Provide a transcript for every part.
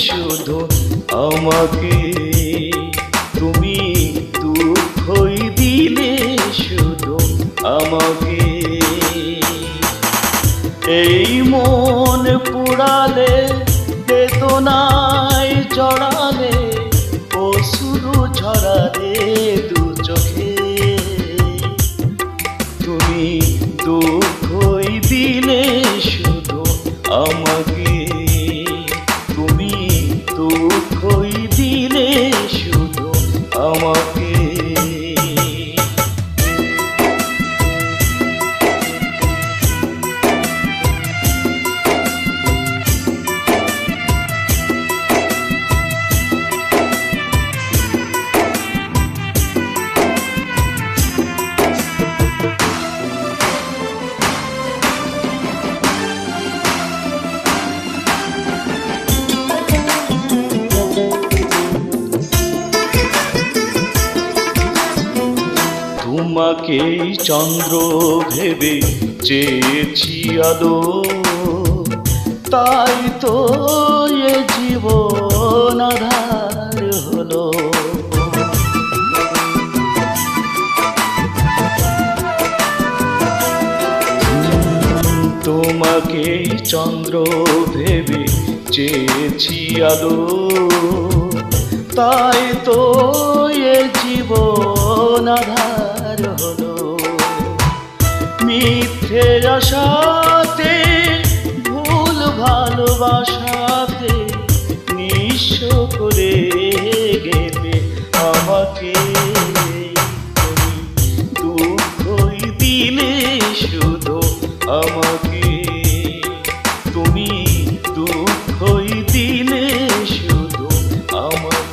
শুধু আমাকে, তুমি দুঃখই দিলে শুধু আমাকে। এই মন পুড়ালে, বেদনায় জড়ালে, অশ্রু ঝরালে দু চোখে, তুমি দুঃখই দিলে শুধু আমাকে, তুমি দুঃখই দিলে শুধু আমাকে। তোমাকেই চন্দ্র ভেবে চেয়েছি আলো, তাই তো এ জীবন আঁধার হলো। তোমাকেই চন্দ্র ভেবে চেয়েছি আলো, তাই তো এ জীবন আঁধার হলো। মিথ্যে আশাতে, ভুল ভালোবাসাতে নিঃস্ব করে গেলে আমাকে, তুমি দুঃখই দিলে শুধু আমাকে, তুমি দুঃখই দিলে শুধু আমাকে।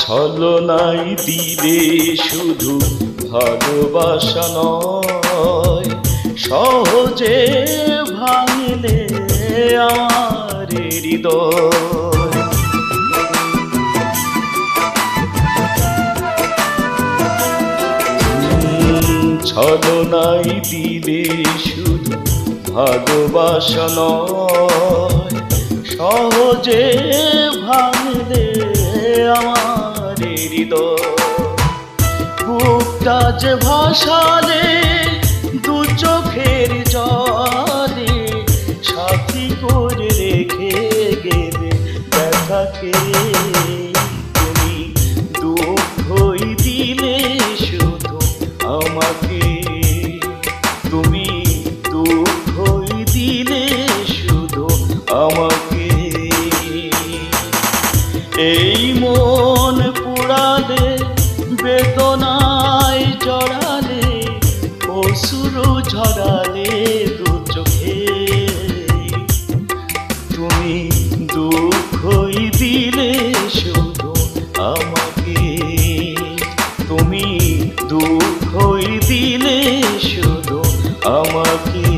ছলনাই দিলে শুধু ভালোবাসা নয়, সহজে ভাঙলে আমার হৃদয়। ছলনাই দিলে শুধু ভালোবাসা নয়, সহজে ভাঙলে আমার হৃদয়। বুকটা যে ভাসালে দু চোখের জলে, সাথী করে রেখে গেলে ব্যথাকে, তুমি দুঃখই দিলে শুধু আমাকে, তুমি দুঃখই দিলে শুধু আমাকে। এই মন পুড়ালে, বেদনায় জড়ালে, অশ্রু ঝরালে দু চোখে, তুমি দুঃখই দিলে শুধু আমাকে, তুমি দুঃখই দিলে শুধু আমাকে।